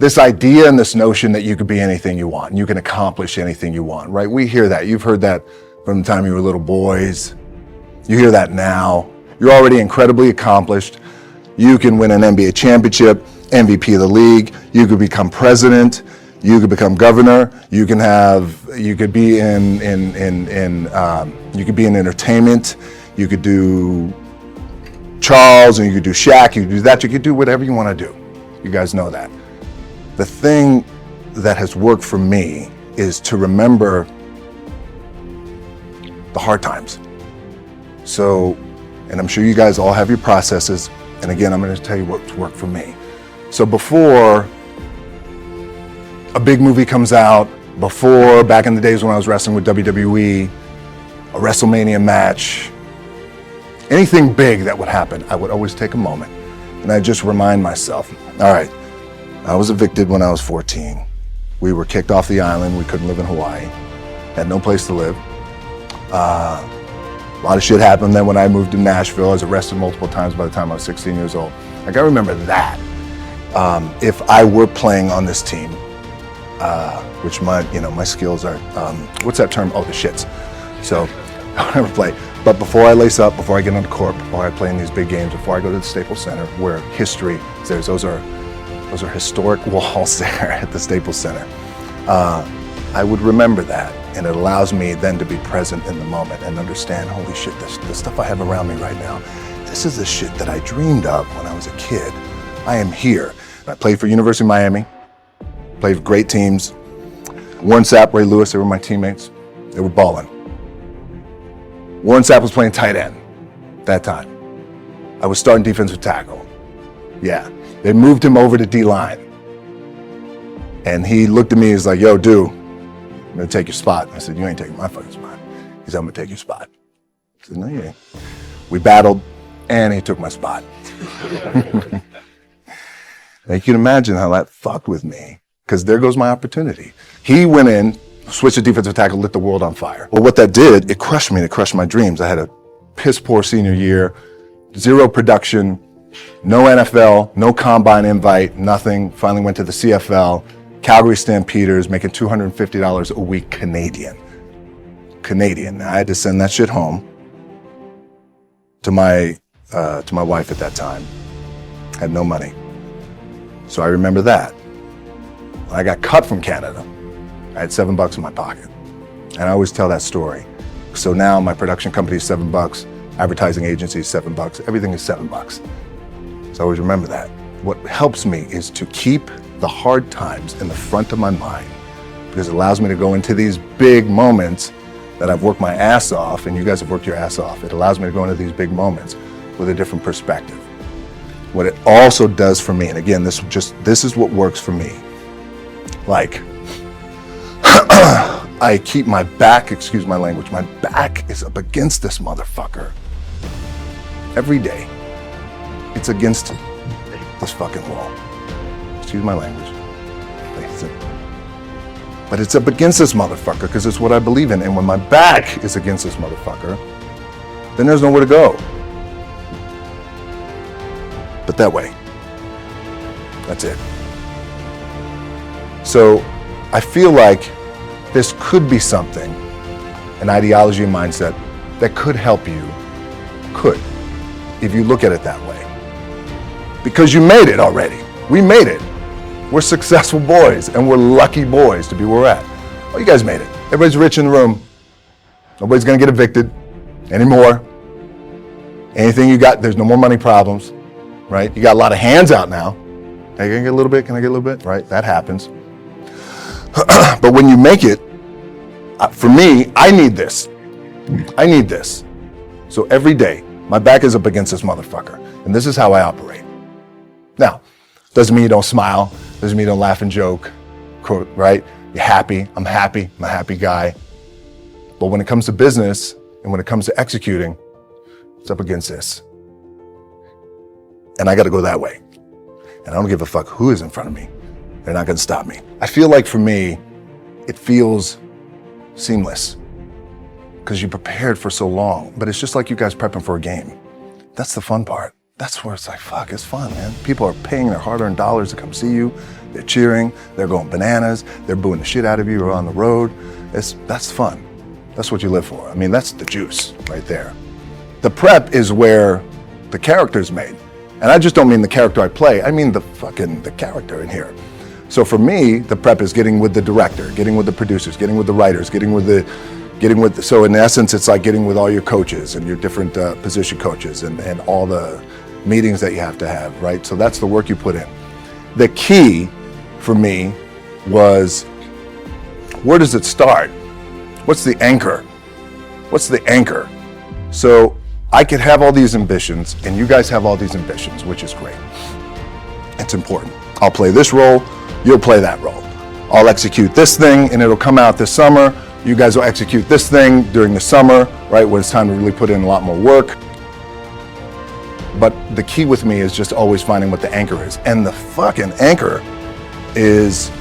this idea and this notion that you could be anything you want, and you can accomplish anything you want, right? We hear that. You've heard that from the time you were little boys. You hear that now. You're already incredibly accomplished. You can win an NBA championship, MVP of the league. You could become president. You could become governor. You could be in entertainment. You could do Charles, and you could do Shaq. You could do that. You could do whatever you want to do. You guys know that. The thing that has worked for me is to remember the hard times. So, and I'm sure you guys all have your processes. And again, I'm going to tell you what's worked for me. So before a big movie comes out, before back in the days when I was wrestling with WWE, a WrestleMania match, anything big that would happen, I would always take a moment and I just remind myself, all right, I was evicted when I was 14. We were kicked off the island. We couldn't live in Hawaii. Had no place to live. A lot of shit happened. Then when I moved to Nashville, I was arrested multiple times by the time I was 16 years old. Like, I remember that. If I were playing on this team, which my skills are, what's that term? Oh, the shits. So I never play. But before I lace up, before I get on the court, before I play in these big games, before I go to the Staples Center, where history is there, those are historic walls there at the Staples Center. I would remember that, and it allows me then to be present in the moment and understand, holy shit, the stuff I have around me right now, this is the shit that I dreamed of when I was a kid. I am here. I played for University of Miami, played for great teams. Warren Sapp, Ray Lewis, they were my teammates. They were balling. Warren Sapp was playing tight end that time. I was starting defensive tackle. Yeah. They moved him over to D-line. And he looked at me, he's like, yo, dude, I'm gonna take your spot. I said, you ain't taking my fucking spot. He said, I'm gonna take your spot. I said, no, you ain't. We battled, and he took my spot. Now you can imagine how that fucked with me, because there goes my opportunity. He went in, switched to defensive tackle, lit the world on fire. Well, what that did, it crushed me, it crushed my dreams. I had a piss poor senior year, zero production, no NFL, no combine invite, nothing. Finally went to the CFL, Calgary Stampeders, making $250 a week Canadian. Now I had to send that shit home to my wife at that time. Had no money. So I remember that. When I got cut from Canada, I had $7 in my pocket. And I always tell that story. So now my production company is $7, advertising agency is $7, everything is $7. So I always remember that. What helps me is to keep the hard times in the front of my mind, because it allows me to go into these big moments that I've worked my ass off, and you guys have worked your ass off. It allows me to go into these big moments with a different perspective. What it also does for me, and again, this is what works for me. Like, I keep my back, excuse my language, my back is up against this motherfucker. Every day, it's against this fucking wall. Excuse my language. But it's up against this motherfucker because it's what I believe in. And when my back is against this motherfucker, then there's nowhere to go. But that way. That's it. So I feel like this could be something, an ideology and mindset that could help you, if you look at it that way. Because you made it already. We made it. We're successful boys, and we're lucky boys to be where we're at. Oh, you guys made it. Everybody's rich in the room. Nobody's gonna get evicted anymore. Anything you got, there's no more money problems, right? You got a lot of hands out now. Hey, can I get a little bit? Can I get a little bit? Right, that happens. But when you make it, for me, I need this. I need this. So every day, my back is up against this motherfucker, and this is how I operate. Now, doesn't mean you don't smile, doesn't mean you don't laugh and joke, right? You're happy, I'm a happy guy. But when it comes to business, and when it comes to executing, it's up against this. And I gotta go that way. And I don't give a fuck who is in front of me. They're not gonna stop me. I feel like for me, it feels seamless because you prepared for so long, but it's just like you guys prepping for a game. That's the fun part. that's where it's like, fuck, it's fun, man. People are paying their hard-earned dollars to come see you. They're cheering, they're going bananas, they're booing the shit out of you or on the road. That's fun. That's what you live for. I mean, that's the juice right there. The prep is where the character's made. And I just don't mean the character I play, I mean the character in here. So for me, the prep is getting with the director, getting with the producers, getting with the writers, so in essence, it's like getting with all your coaches and your different position coaches and all the meetings that you have to have, right? So that's the work you put in. The key for me was, where does it start? What's the anchor? What's the anchor? So I could have all these ambitions and you guys have all these ambitions, which is great. It's important. I'll play this role, you'll play that role. I'll execute this thing and it'll come out this summer. You guys will execute this thing during the summer, right, when it's time to really put in a lot more work. But the key with me is just always finding what the anchor is. And the fucking anchor is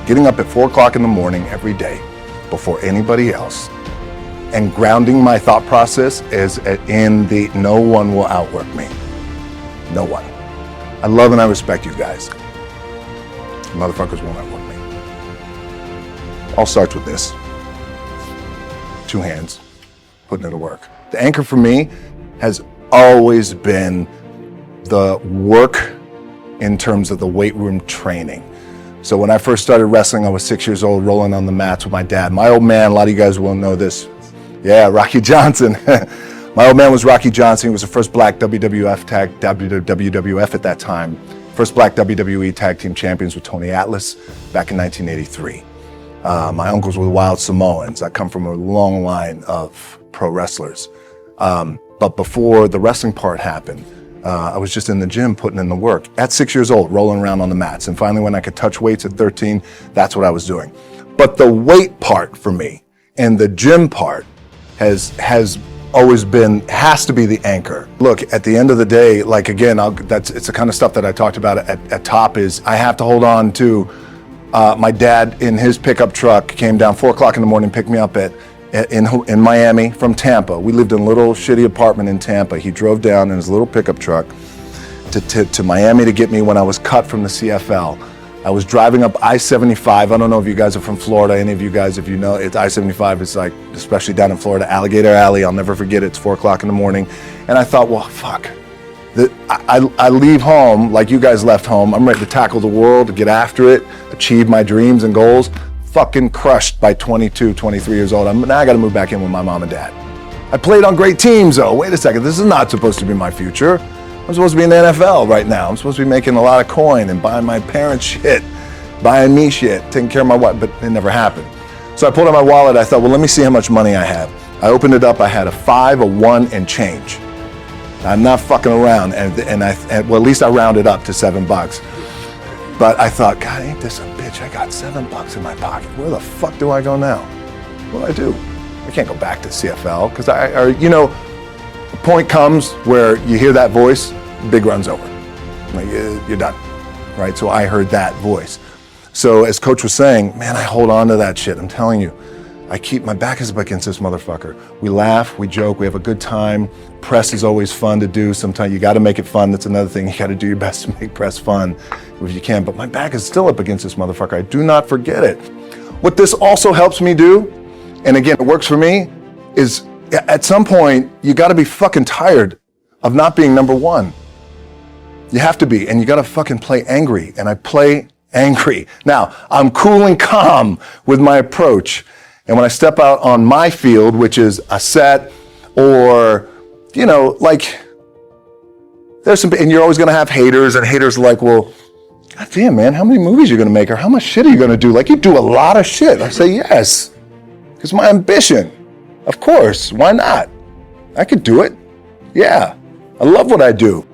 getting up at 4 o'clock in the morning every day before anybody else and grounding my thought process is in the no one will outwork me. No one. I love and I respect you guys. Motherfuckers won't outwork me. All starts with this. 2 hands, putting it to work. The anchor for me has always been the work in terms of the weight room training. So when I first started wrestling, I was 6 years old, rolling on the mats with my dad. My old man, a lot of you guys will know this. Yeah, Rocky Johnson. My old man was Rocky Johnson. He was the first black WWF at that time. First black WWE tag team champions with Tony Atlas back in 1983. My uncles were wild Samoans. I come from a long line of pro wrestlers. But before the wrestling part happened, I was just in the gym putting in the work at 6 years old, rolling around on the mats. And finally, when I could touch weights at 13, that's what I was doing. But the weight part for me and the gym part has always been, has to be the anchor. Look, at the end of the day, like again, it's the kind of stuff that I talked about at top is I have to hold on to my dad in his pickup truck came down 4 o'clock in the morning, picked me up in Miami from Tampa. We lived in a little shitty apartment in Tampa. He drove down in his little pickup truck to Miami to get me when I was cut from the CFL. I was driving up I-75. I don't know if you guys are from Florida. Any of you guys, if you know, it's I-75. It's like, especially down in Florida, Alligator Alley. I'll never forget it. It's 4 o'clock in the morning. And I thought, well, fuck. I leave home like you guys left home. I'm ready to tackle the world, to get after it, achieve my dreams and goals. Fucking crushed by 22, 23 years old. Now I got to move back in with my mom and dad. I played on great teams though. Wait a second, this is not supposed to be my future. I'm supposed to be in the NFL right now. I'm supposed to be making a lot of coin and buying my parents shit, buying me shit, taking care of my wife, but it never happened. So I pulled out my wallet. I thought, well, let me see how much money I have. I opened it up. I had a 5, a 1, and change. I'm not fucking around, and well, at least I rounded up to $7. But I thought, God, ain't this a bitch? I got $7 in my pocket. Where the fuck do I go now? What do I do? I can't go back to CFL because the point comes where you hear that voice, big run's over. Like, you're done, right? So I heard that voice. So as Coach was saying, man, I hold on to that shit. I'm telling you, my back is up against this motherfucker. We laugh, we joke, we have a good time. Press is always fun to do. Sometimes you got to make it fun. That's another thing. You got to do your best to make press fun if you can. But my back is still up against this motherfucker. I do not forget it. What this also helps me do, and again, it works for me, is at some point, you got to be fucking tired of not being number one. You have to be, and you got to fucking play angry. And I play angry. Now, I'm cool and calm with my approach. And when I step out on my field, which is a set or, like, there's some, and you're always going to have haters, and haters are like, well, God damn, man, how many movies are you going to make, or how much shit are you going to do? Like, you do a lot of shit. I say, yes, because my ambition. Of course, why not? I could do it. Yeah, I love what I do.